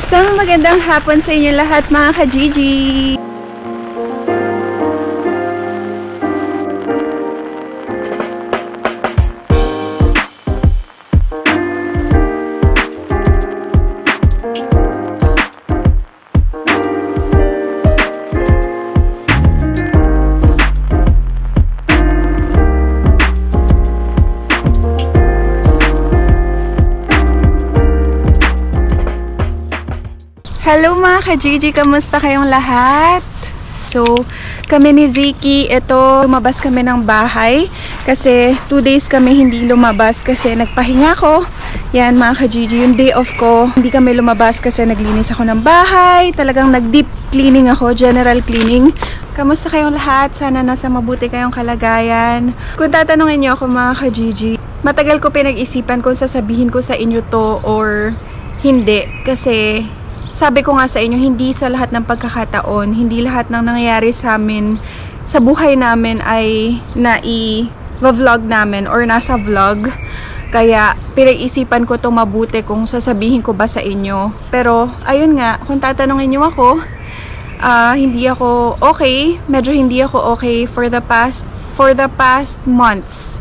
Isang magandang hapon sa inyo lahat mga ka-Gigi! Hello mga ka-Gigi! Kamusta kayong lahat? So, kami ni Ziki, lumabas kami ng bahay kasi 2 days kami hindi lumabas kasi nagpahinga ko. Yan mga ka-Gigi, yung day off ko, hindi kami lumabas kasi naglinis ako ng bahay. Talagang nag-deep cleaning ako, general cleaning. Kamusta kayong lahat? Sana nasa mabuti kayong kalagayan. Kung tatanungin niyo ako mga ka-Gigi, matagal ko pinag-isipan kung sasabihin ko sa inyo to or hindi kasi sabi ko nga sa inyo, hindi sa lahat ng pagkakataon, hindi lahat ng nangyayari sa amin, sa buhay namin ay nai-vlog namin or nasa vlog. Kaya pinag-isipan ko itong mabuti kung sasabihin ko ba sa inyo. Pero ayun nga, kung tatanungin niyo ako, hindi ako okay. Medyo hindi ako okay for the past months.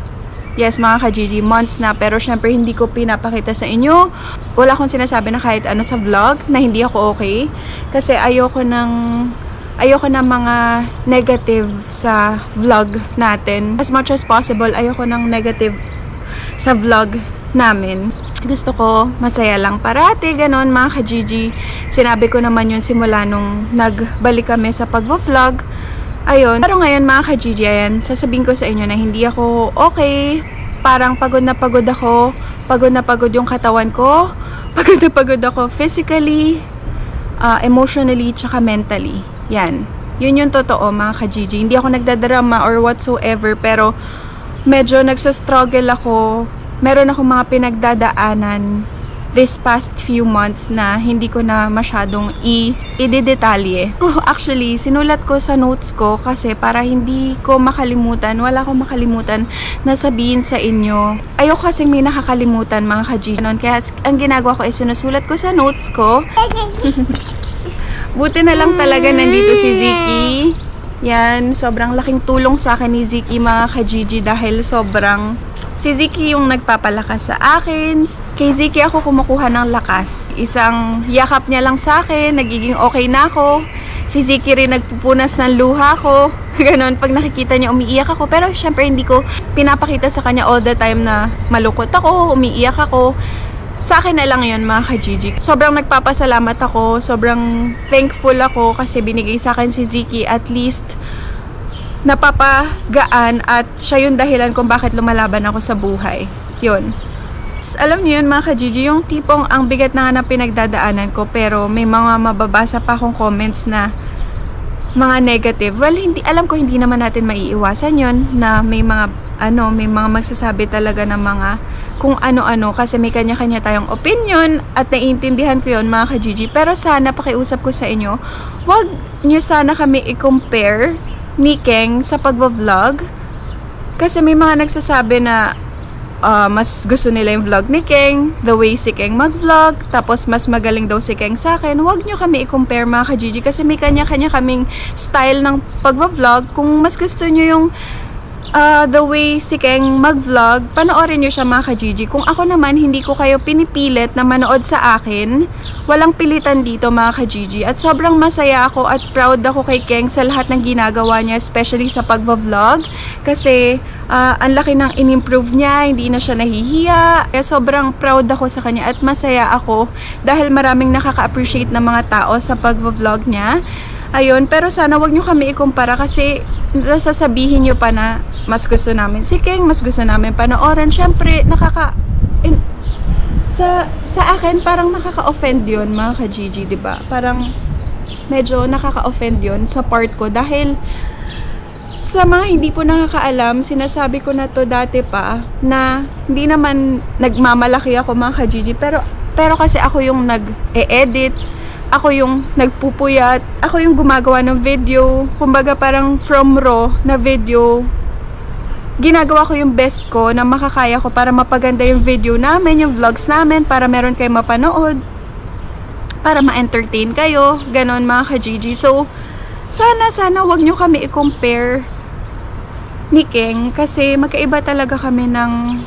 Yes, mga ka-Gigi, months na. Pero syempre, hindi ko pinapakita sa inyo. Wala akong sinasabi na kahit ano sa vlog na hindi ako okay. Kasi ayoko ng mga negative sa vlog natin. As much as possible, ayoko ng negative sa vlog namin. Gusto ko masaya lang parati, ganon mga ka-Gigi. Sinabi ko naman yun simula nung nagbalik kami sa pag-vlog. Ayun, pero ngayon mga ka-Gigi, ayan, sasabihin ko sa inyo na hindi ako okay. Parang pagod na pagod ako. Pagod na pagod yung katawan ko. Pagod na pagod ako physically, emotionally, tsaka mentally. Yan. Yun yung totoo mga ka-Gigi. Hindi ako nagdadrama or whatsoever, pero medyo nagsastruggle ako. Meron ako mga pinagdadaanan this past few months na hindi ko na masyadong i-detalye. Actually, sinulat ko sa notes ko kasi para hindi ko makalimutan, wala akong makalimutan na sabihin sa inyo. Ayoko kasi may nakakalimutan mga ka-Gigi. Kaya ang ginagawa ko ay sinusulat ko sa notes ko. Buti na lang talaga nandito si Ziki. Yan, sobrang laking tulong sa akin ni Ziki mga ka-Gigi dahil si Ziki yung nagpapalakas sa akin. Kay Ziki ako kumukuha ng lakas. Isang yakap niya lang sa akin, nagiging okay na ako. Si Ziki rin nagpupunas ng luha ko. Ganon, pag nakikita niya umiiyak ako. Pero syempre hindi ko pinapakita sa kanya all the time na malungkot ako, umiiyak ako. Sa akin na lang yun mga ka-Gigi. Sobrang nagpapasalamat ako, sobrang thankful ako kasi binigay sa akin si Ziki, at least napapagaan at siya yung dahilan kung bakit lumalaban ako sa buhay. Yun. Alam niyo yun mga ka-Gigi, yung tipong ang bigat na nga na pinagdadaanan ko pero may mga mababasa pa akong comments na mga negative. Well, alam ko hindi naman natin maiiwasan yun na may mga magsasabi talaga ng mga kung ano-ano kasi may kanya-kanya tayong opinion at naiintindihan ko yun mga ka-Gigi. Pero sana pakiusap ko sa inyo, wag nyo sana kami i-compare ni Keng sa pagbablog kasi may mga nagsasabi na mas gusto nila yung vlog ni Keng, the way si Keng mag-vlog, tapos mas magaling daw si Keng sa akin. Huwag nyo kami i-compare mga ka-Gigi kasi may kanya-kanya kaming style ng pagbablog. Kung mas gusto nyo yung the way si Keng mag-vlog, panoorin nyo siya mga ka-Gigi. Kung ako naman, hindi ko kayo pinipilit na manood sa akin. Walang pilitan dito mga ka-Gigi. At sobrang masaya ako at proud ako kay Keng sa lahat ng ginagawa niya, especially sa pag-vlog. Kasi ang laki ng in-improve niya, hindi na siya nahihiya. Kaya sobrang proud ako sa kanya at masaya ako dahil maraming nakaka-appreciate ng mga tao sa pag-vlog niya. Ayun, pero sana wag nyo kami ikumpara kasi sasabihin nyo pa na mas gusto namin si Keng, mas gusto namin panoorin. Siyempre, sa akin, parang nakaka-offend yun, mga ka-Gigi, diba? Parang medyo nakaka-offend yun sa part ko dahil sa mga hindi po nakakaalam, sinasabi ko na to dati pa na hindi naman nagmamalaki ako mga ka-Gigi, pero kasi ako yung nag-e-edit, ako yung nagpupuyat, ako yung gumagawa ng video, kumbaga parang from raw na video, ginagawa ko yung best ko na makakaya ko para mapaganda yung video namin, yung vlogs namin, para meron kayong mapanood, para ma-entertain kayo, ganon mga ka-Gigi. So, sana wag nyo kami i-compare ni Keng kasi magkaiba talaga kami ng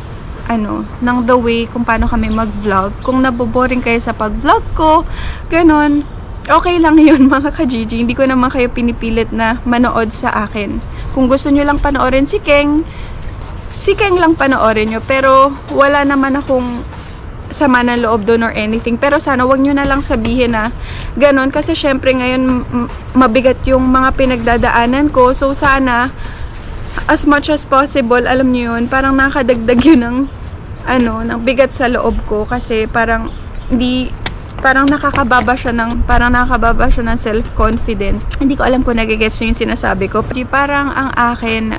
ng the way kung paano kami mag-vlog. Kung naboboring kayo sa pag-vlog ko, ganon, okay lang yun mga ka-Gigi. Hindi ko naman kayo pinipilit na manood sa akin. Kung gusto nyo lang panoorin si Keng lang panoorin nyo. Pero wala naman akong sama ng loob doon or anything. Pero sana wag nyo na lang sabihin na ganon. Kasi syempre ngayon mabigat yung mga pinagdadaanan ko. So sana as much as possible, alam nyo yun, parang nakadagdag yun ng ng bigat sa loob ko. Kasi parang nakakababa siya ng self-confidence. Hindi ko alam kung nagigets nyo yung sinasabi ko. Parang ang akin,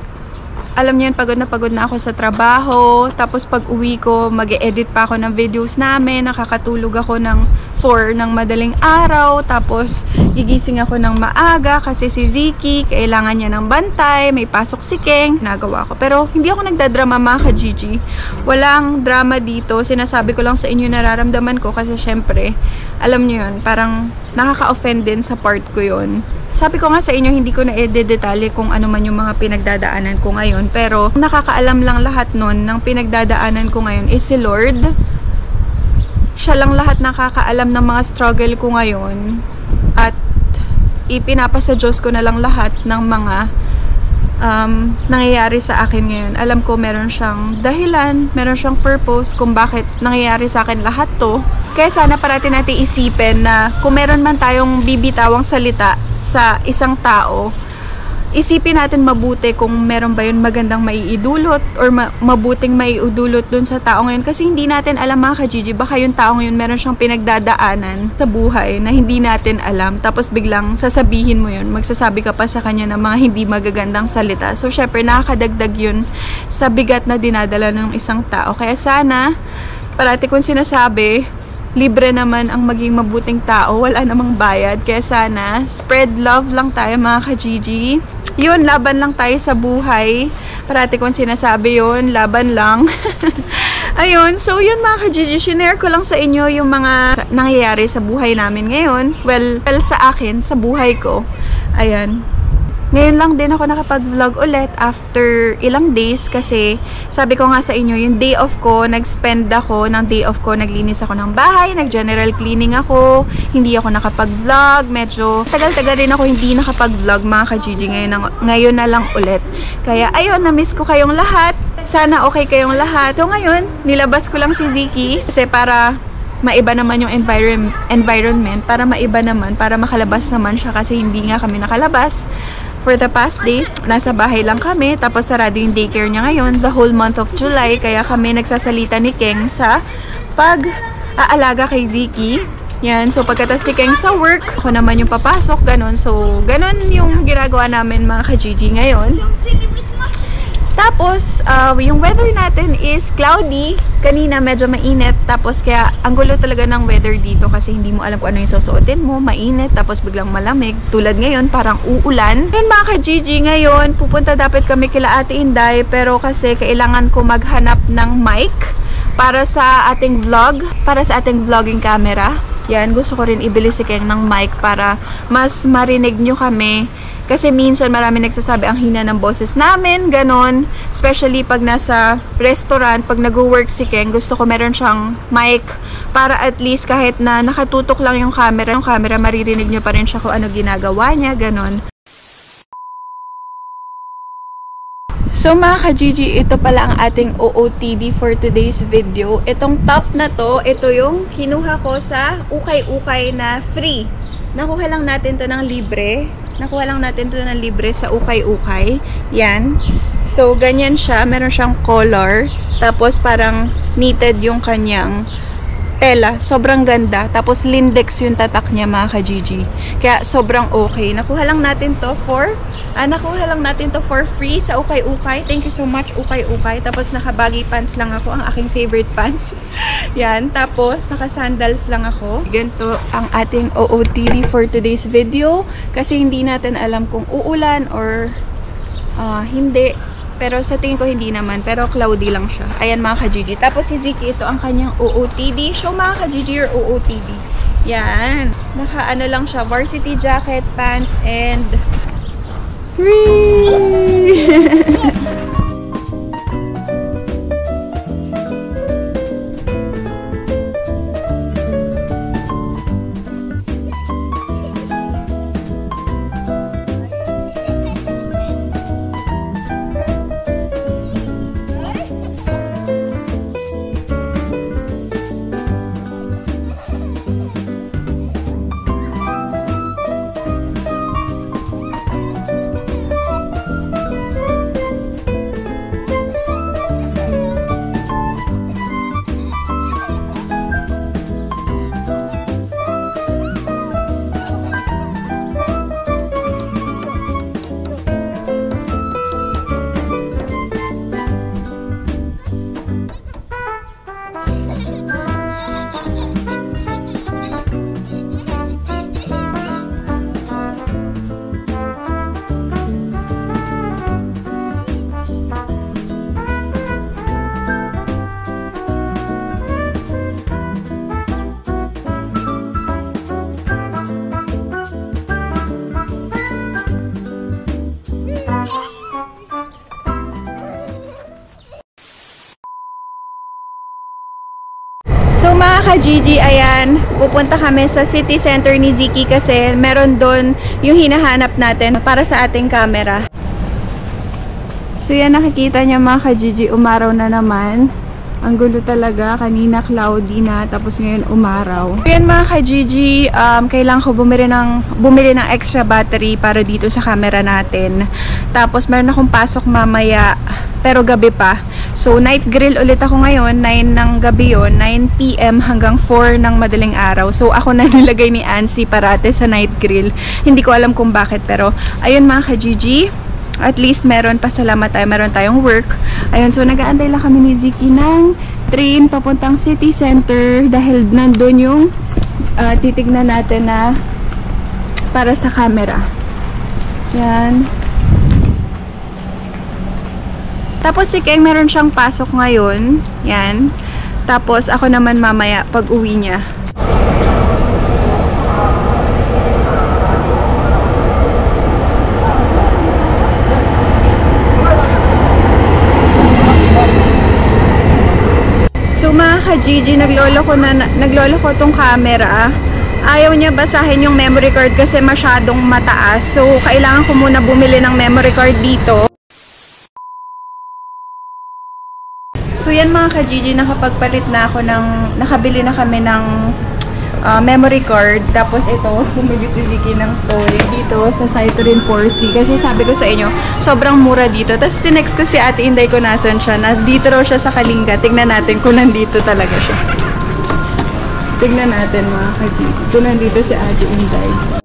alam niyo yun, pagod na ako sa trabaho. Tapos pag uwi ko, mag-e-edit pa ako ng videos namin. Nakakatulog ako ng 4 ng madaling araw. Tapos gigising ako ng maaga kasi si Ziki, kailangan niya ng bantay. May pasok si Keng. Nagawa ko. Pero hindi ako nagdadrama mga ka-Gigi. Walang drama dito. Sinasabi ko lang sa inyo nararamdaman ko kasi syempre, alam niyo yun, parang nakaka-offend din sa part ko yun. Sabi ko nga sa inyo, hindi ko na i-detalye kung ano man yung mga pinagdadaanan ko ngayon. Pero nakakaalam lang lahat nun ng pinagdadaanan ko ngayon is si Lord. Siya lang lahat nakakaalam ng mga struggle ko ngayon. At ipinapasa Diyos ko na lang lahat ng mga nangyayari sa akin ngayon. Alam ko meron siyang dahilan, meron siyang purpose kung bakit nangyayari sa akin lahat to. Kaya sana parati natin isipin na kung meron man tayong bibitawang salita sa isang tao, isipin natin mabuti kung meron ba yun magandang maiidulot or mabuting maiudulot dun sa tao ngayon. Kasi hindi natin alam mga ka-Gigi, baka yung tao ngayon meron siyang pinagdadaanan sa buhay na hindi natin alam. Tapos biglang sasabihin mo yun, magsasabi ka pa sa kanya ng mga hindi magagandang salita. So syempre nakakadagdag yun sa bigat na dinadala ng isang tao. Kaya sana, parati kong sinasabi, libre naman ang maging mabuting tao, wala namang bayad. Kaya sana, spread love lang tayo mga ka-Gigi. Yun, laban lang tayo sa buhay. Parati kong sinasabi yun, laban lang. Ayun, so yun mga ka-Gigi, shinare ko lang sa inyo yung mga nangyayari sa buhay namin ngayon. Well sa akin, sa buhay ko. Ayan. Ngayon lang din ako nakapag-vlog ulit after ilang days kasi sabi ko nga sa inyo, yung day off ko, nag-spend ako ng day off ko, naglinis ako ng bahay, nag-general cleaning ako, hindi ako nakapag-vlog, medyo tagal-tagal rin ako hindi nakapag-vlog mga ka-Gigi, ngayon na lang ulit. Kaya ayun, na-miss ko kayong lahat. Sana okay kayong lahat. So ngayon, nilabas ko lang si Ziki kasi para maiba naman yung environment, para maiba naman, para makalabas naman siya kasi hindi nga kami nakalabas. For the past days, nasa bahay lang kami, tapos sarado yung daycare niya ngayon, the whole month of July, kaya kami nagsasalita ni Keng sa pag-aalaga kay Ziki. Yan, so pagkatas ni Keng sa work, ako naman yung papasok, ganon. So, ganon yung ginagawa namin mga ka-Gigi ngayon. Tapos, yung weather natin is cloudy. Kanina medyo mainit. Tapos kaya ang gulo talaga ng weather dito kasi hindi mo alam kung ano yung susuotin mo. Mainit, tapos biglang malamig. Tulad ngayon, parang uulan. Ngayon mga ka-Gigi, ngayon pupunta dapat kami kila Ate Inday. Pero kasi kailangan ko maghanap ng mic para sa ating vlog. Para sa ating vlogging camera. Yan, gusto ko rin ibili si Keng ng mic para mas marinig nyo kami. Kasi minsan marami nagsasabi ang hina ng boses namin, ganon. Especially pag nasa restaurant, pag nag-work si Keng, gusto ko meron siyang mic para at least kahit na nakatutok lang yung camera, maririnig nyo pa rin siya kung ano ginagawa niya, ganon. So mga ka-Gigi, ito pala ang ating OOTD for today's video. Itong top na to, ito yung kinuha ko sa ukay-ukay na free. Nakuha lang natin to ng libre. Sa ukay-ukay. Yan. So, ganyan siya. Meron siyang color. Tapos, parang knitted yung kanyang tela. Sobrang ganda. Tapos, Lindex yung tatak niya, mga ka-Gigi. Kaya, sobrang okay. Nakuha lang natin to for free sa ukay-ukay. Thank you so much, ukay-ukay. Tapos, naka-baggy pants lang ako. Ang aking favorite pants. Yan. Tapos, naka-sandals lang ako. Ganito ang ating OOTD for today's video. Kasi hindi natin alam kung uulan or hindi. Pero sa tingin ko hindi naman. Pero cloudy lang siya. Ayan mga ka-Gigi. Tapos si Ziki, ito ang kanyang OOTD. Show mga ka-Gigi your OOTD. Yan. Naka-ano lang siya, varsity jacket, pants, and free! So mga ka-Gigi, ayan, pupunta kami sa city center ni Ziki kasi meron doon yung hinahanap natin para sa ating camera. So yan, nakikita niya mga ka-Gigi, umaraw na naman. Ang gulo talaga, kanina cloudy na, tapos ngayon umaraw. So yan mga ka-Gigi, kailangan ko bumili ng extra battery para dito sa camera natin. Tapos meron akong pasok mamaya, pero gabi pa. So night grill ulit ako ngayon, 9 ng gabi yun, 9 PM hanggang 4 ng madaling araw. So ako na nilagay ni Ansi parate sa night grill. Hindi ko alam kung bakit, pero ayun mga ka-Gigi. At least meron, pasalamat tayo, meron tayong work. Ayun, so nag-aantay lang kami ni Ziki ng train papuntang city center dahil nandun yung titignan natin na para sa camera. Yan. Tapos si Keng meron siyang pasok ngayon. Yan. Tapos ako naman mamaya pag uwi niya. So mga ka-Gigi, naglolo ko tong camera. Ayaw niya basahin yung memory card kasi masyadong mataas. So kailangan ko muna bumili ng memory card dito. So yan mga ka-Gigi, nakapagpalit na ako nakabili na kami ng memory card. Tapos ito, bumili si Ziki ng toy dito sa Cytorin 4C. Kasi sabi ko sa inyo, sobrang mura dito. Tapos tinext ko si Ate Inday ko nasan siya. Dito raw siya sa Kalinga. Tignan natin kung nandito talaga siya. Tignan natin mga ka-Gigi. Kung nandito si Ate Inday.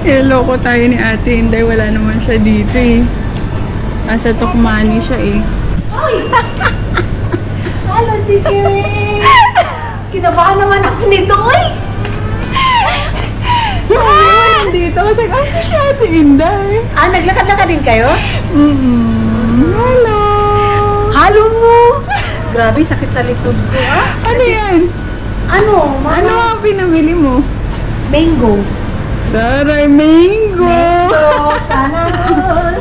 Niloloko tayo ni Ate Inday, wala naman siya dito eh. Asa Tukmani siya eh. Hala, sige. Kinabahan naman ako nito eh. Nandito kasi si Ate Inday. Ah, naglakad-lakad din kayo? Hello. Halo mo. Grabe, sakit sa likod ko ah. Ano yan? Ano? Ano ang pinamili mo? Mango. Taray, mango! Mango, sana all.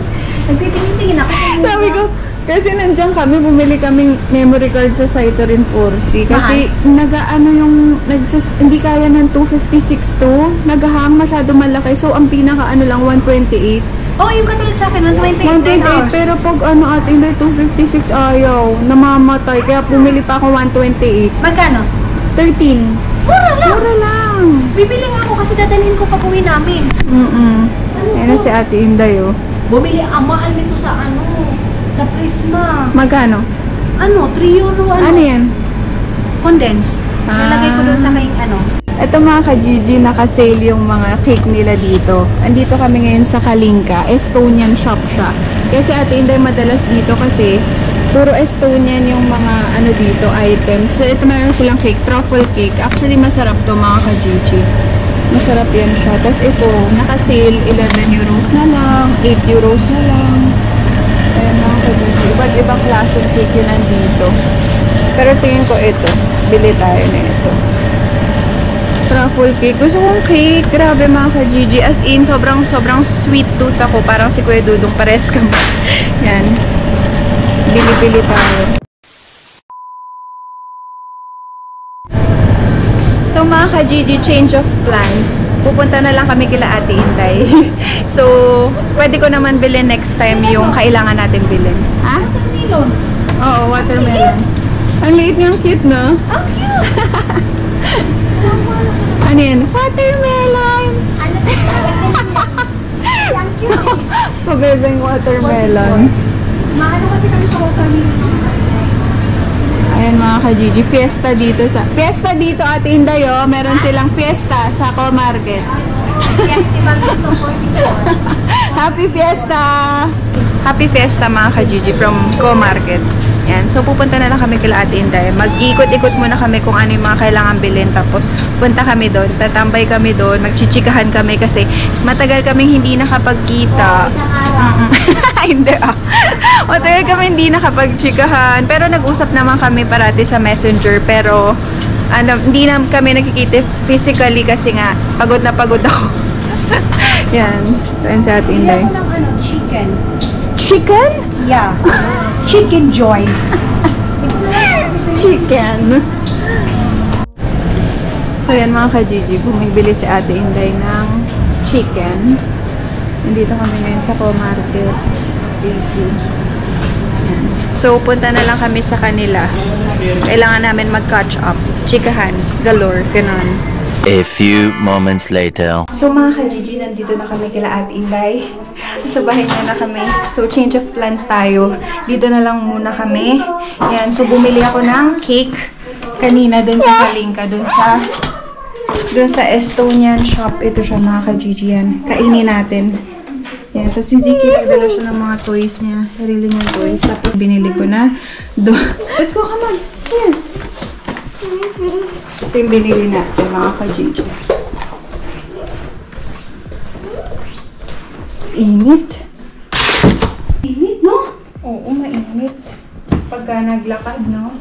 Nagtitingin-tingin ako. Sabi ko, kasi nandiyan kami, bumili kaming memory card sa Cytorin 4C. Kasi hindi kaya ng 256 to. Naghahang masyado malaki. So, ang pinaka lang, 128. Oo, yung katulad sa akin, 128 128, pero pag ano ate, hindi 256 ayaw. Namamatay, kaya pumili pa ako 128. Magkano? 13. Mura lang! Mura lang. Bibili nga ako kasi dadalhin ko pag uwi namin. Ayan na si Ate Inday, oh. Bumili amaan nito sa sa Prisma. Magkano? €3, Ano yan? Condense. Nalagay ko doon sa aking Ito mga ka-Gigi, naka-sale yung mga cake nila dito. Andito kami ngayon sa Kalinka. Estonian shop siya. Kasi Ate Inday madalas dito kasi puro Estonian yung mga dito items. So, ito meron silang cake, truffle cake. Actually, masarap to mga ka-Gigi. Masarap yan siya. Tapos ito, naka-sale, €11 na lang, €8 na lang. Ayan mga ka-Gigi. Iba't ibang klaseng cake yun nandito. Pero tingin ko ito. Bili tayo na ito. Truffle cake. Gusto kong cake. Grabe mga ka-Gigi. As in, sobrang sweet tooth ako. Parang si Kuya Dudong. Pares kami. Yan. Bili-bili tayo. So mga ka-Gigi, change of plans. Pupunta na lang kami kila Ate Inday. So, pwede ko naman bilhin next time yung kailangan natin bilhin. Ha? Watermelon. Oo, watermelon. Ang liit niyang cute, no? Ang cute! Ano yan? Watermelon! Ang cute eh. Pabebeng watermelon. Maano kasi kami sa watermelon. Ayan mga ka-Gigi, fiesta dito Ate Inday, oh. Meron silang fiesta sa Co-Market. Festival dito 44. Happy Fiesta! Happy Fiesta mga ka-Gigi from Co-Market. Yan. So, pupunta na lang kami kila Ate Inday. Mag-ikot-ikot muna kami kung ano yung mga kailangan bilhin. Tapos, punta kami doon. Tatambay kami doon. Magchichikahan kami kasi matagal kaming hindi nakapagkita. Isang araw. Hindi matagal kami hindi nakapagchikahan. Pero nag-usap naman kami parati sa Messenger. Pero, hindi na kami nakikita physically kasi nga, pagod na pagod ako. Yan. Yan si Ate Inday. Bili ako ng chicken. Chicken? Yeah. Chicken joy. Chicken. So yan mga ka-Gigi, bumibili si Ate Inday ng chicken. Nandito kami ngayon sa Co-Market City. Yan. So punta na lang kami sa kanila. Kailangan namin mag-catch up. Chikahan, galore, ganun. A few moments later. So mga ka-Gigi, nandito na kami kila Ate Inday. Sa bahay niya na kami. So change of plans tayo. Dito na lang muna kami. Yan. So bumili ako ng cake kanina dun sa Kalinka. Dun sa Estonian shop. Ito siya mga ka-Gigi yan. Kainin natin. Yan. Tapos si Ziki nagdala siya ng mga toys niya. Sarili niyang toys. Tapos binili ko na. Let's go, come on. Here. Ito yung binili natin mga ka-Gigi. Init. Init, no? Oo, mainit. Pagka naglakad, no?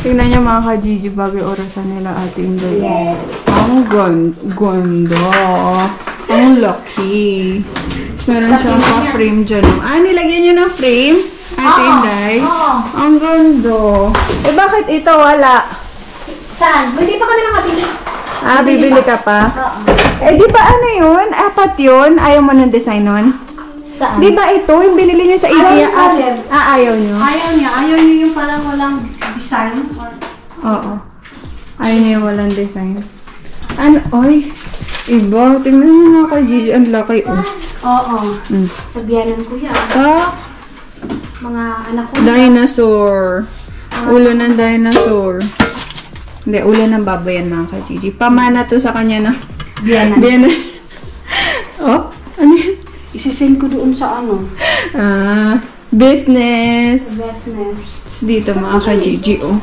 Tingnan niyo mga ka-Gigi, bagay orasan nila Ate Inday. Yes. Ang ganda. Ang laki. Meron siyang pa-frame dyan. Nilagyan niyo ng frame? Ate Inday? Oo. Ang ganda. Eh, bakit ito wala? Saan? Hindi pa kami nakabili. Bibili ka pa? Oo. Eh, di ba ano yun? Apat yun? Ayaw mo ng design nun? Saan? Di ba ito? Yung binili niyo sa Ayaw IKEA? ni Caleb. Ayaw niyo? Ayaw niya. Ayaw niya yung parang walang design. Oo. Ayaw niya walang design. Ano? Ay, iba. Tingnan mo nga kay Gigi. Ang laki, oh. Oo. Sabihanan ko yan. Ah, Mga anak ko. dinosaur. Ulo ng dinosaur. Hindi, ulo ng baboy yan mga ka-Gigi. Pamana to sa kanya ng Biyanan. Biyanan. Oh, ano yan? Isisend ko doon sa ano. Business. Business. Dito mga ka-Gigi, oh.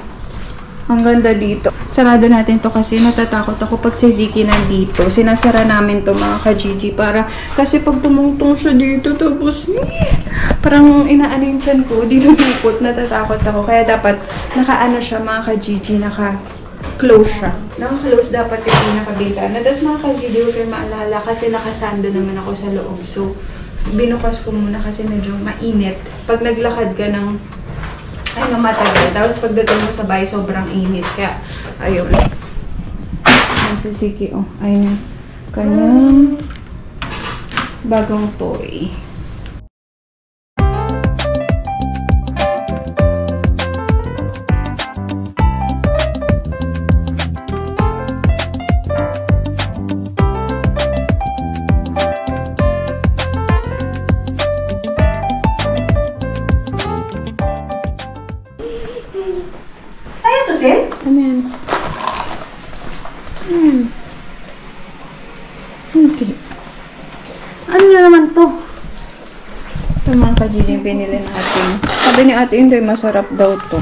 Ang ganda dito. Sarado natin to kasi natatakot ako pag si Ziki nandito. Sinasara namin to mga ka-Gigi para kasi pag tumungtong siya dito tapos parang inaanin tiyan ko, dinudupot, natatakot ako. Kaya dapat naka-ano siya mga ka-Gigi, naka-close siya. Naka-close dapat yung pinaka-bintana. Tapos mga ka-Gigi, huwag kayo maalala kasi nakasando naman ako sa loob. So, binukas ko muna kasi medyo mainit. Pag naglakad ka ng matagal. Tapos pagdating mo sa bahay, sobrang init. Kaya, ayun. Ayan si Ziki, oh. Ayun yung kanyang bagong toy. Sa'yo to, Sil? Ano yan? Hindi. Ano na naman to? Ito mga ka-Gigi yung pinili natin. Sabi ni Ate Indoy, masarap daw to.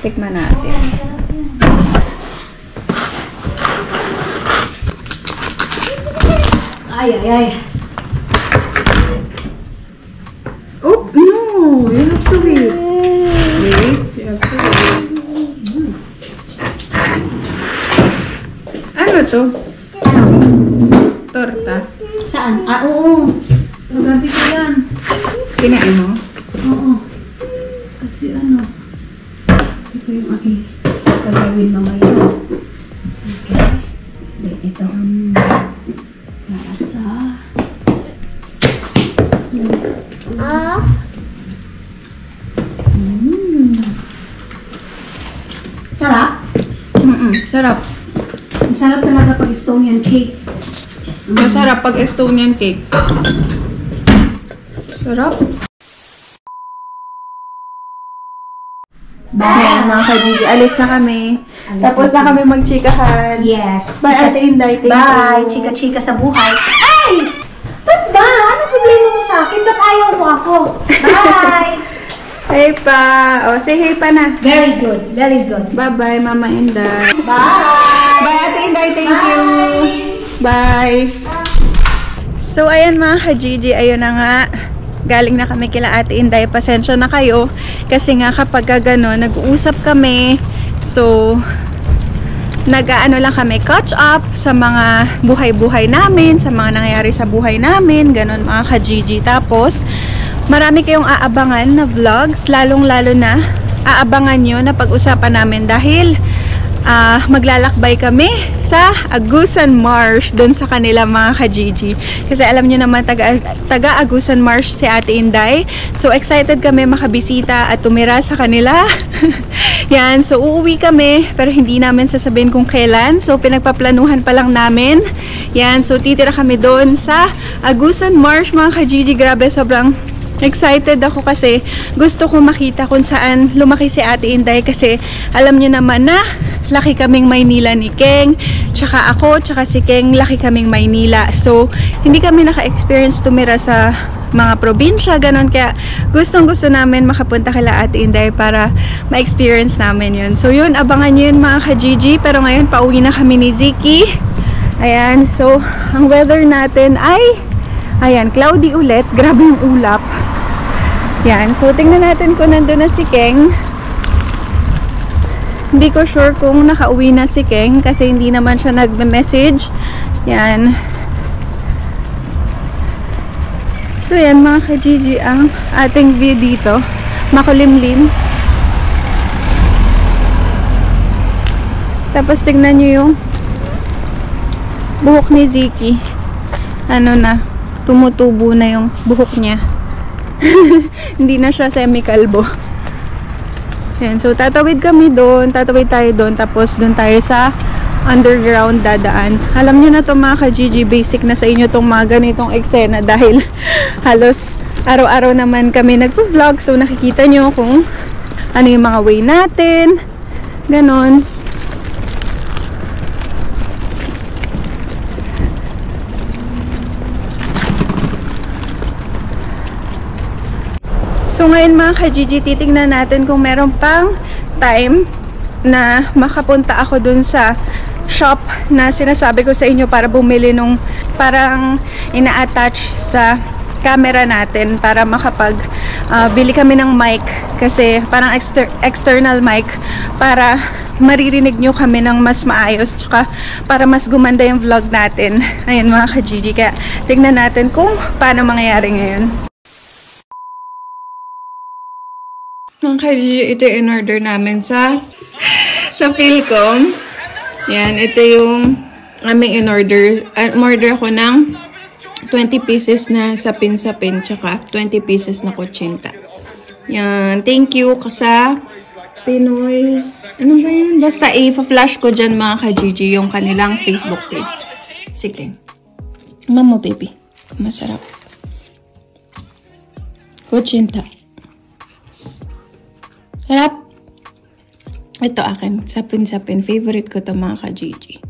Tikman natin. Ay, ay, ay. Oh, no! You have to wait. Wait, you have to wait. Ano to? Torta. Saan? Ah, oo. Nagabi ko yan. Kinain mo? Oo. Kasi ano, ito yung aking gagawin mamaya. Okay. Ito ang nasa. Sarap? Sarap. Masarap talaga pag Estonian cake. Masarap pag Estonian cake. Sarap. Ayan, mga ka-Gigi. Alis na kami. Tapos na kami magchikahan. Yes. Bye, Ate Inday. Thank Bye. you. Chika-chika sa buhay. Ay! Ba't ba? Ano problema mo sa akin? Ba't ayaw mo ako? Bye! Hey pa. O, say hey pa na. Very good. Very good. Bye-bye, Mama Inday. Bye! Bye, Ate Inday. Thank you. Bye. So, ayan mga ka-Gigi. Ayun na nga. Galing na kami kila Ate Inday. Pasensya na kayo. Kasi nga kapag gano'n, nag-uusap kami. So, nag-ano lang kami, catch up sa mga buhay-buhay namin, sa mga nangyayari sa buhay namin. Ganon mga ka-Gigi. Tapos, marami kayong aabangan na vlogs. Lalong-lalo na aabangan nyo na pag-usapan namin dahil maglalakbay kami sa Agusan Marsh doon sa kanila mga ka-Gigi. Kasi alam nyo naman taga Agusan Marsh si Ate Inday. So excited kami makabisita at tumira sa kanila. Yan, so uuwi kami pero hindi namin sasabihin kung kailan. So pinagpaplanuhan pa lang namin. Yan, so titira kami doon sa Agusan Marsh mga ka-Gigi. Grabe, sobrang excited ako kasi gusto ko makita kung saan lumaki si Ate Inday kasi alam nyo naman na laki kaming Maynila ni Keng, tsaka ako, tsaka si Keng, laki kaming Maynila. So, hindi kami naka-experience tumira sa mga probinsya, ganon. Kaya gustong-gusto namin makapunta kila Ate Inday para ma-experience namin yun. So, yun, abangan nyo yun mga ka-Gigi. Pero ngayon, pauwi na kami ni Ziki. Ayan, so, ang weather natin ay, ayan, cloudy ulit. Grabe yung ulap. Yan, so tingnan natin kung nandun na si Keng. Hindi ko sure kung nakauwi na si Keng kasi hindi naman siya nagme-message. Yan. So yan mga ka-Gigi ang ating view dito. Makulimlim. Tapos tingnan nyo yung buhok ni Ziki. Ano na, tumutubo na yung buhok niya. Hindi na siya semi-kalbo. Yan, so tatawid kami doon, tatawid tayo doon, tapos doon tayo sa underground dadaan. Alam nyo na to mga ka-GG, basic na sa inyo tong mga ganitong eksena dahil halos araw-araw naman kami nagpo-vlog, so nakikita nyo kung ano yung mga way natin, ganon. So ngayon mga ka-GG, titingnan natin kung meron pang time na makapunta ako dun sa shop na sinasabi ko sa inyo para bumili nung parang ina-attach sa camera natin para makapag bili kami ng mic, kasi parang external mic para maririnig nyo kami ng mas maayos, tsaka para mas gumanda yung vlog natin. Ayun mga ka-GG, kaya tingnan natin kung paano mangyayari ngayon. Mga ka-GG, ito yung in-order namin sa Philcom. Yan, ito yung aming in-order. Order ako ng 20 pieces na sapin-sapin, tsaka 20 pieces na kutsinta. Yan, thank you sa Pinoy. Ano ba yan? Basta i-flash ko dyan mga ka-GG yung kanilang Facebook page. Sige. Mamo, baby. Masarap. Kutsinta. Sarap. Ito akin. Sapin-sapin. Favorite ko to mga ka-GG.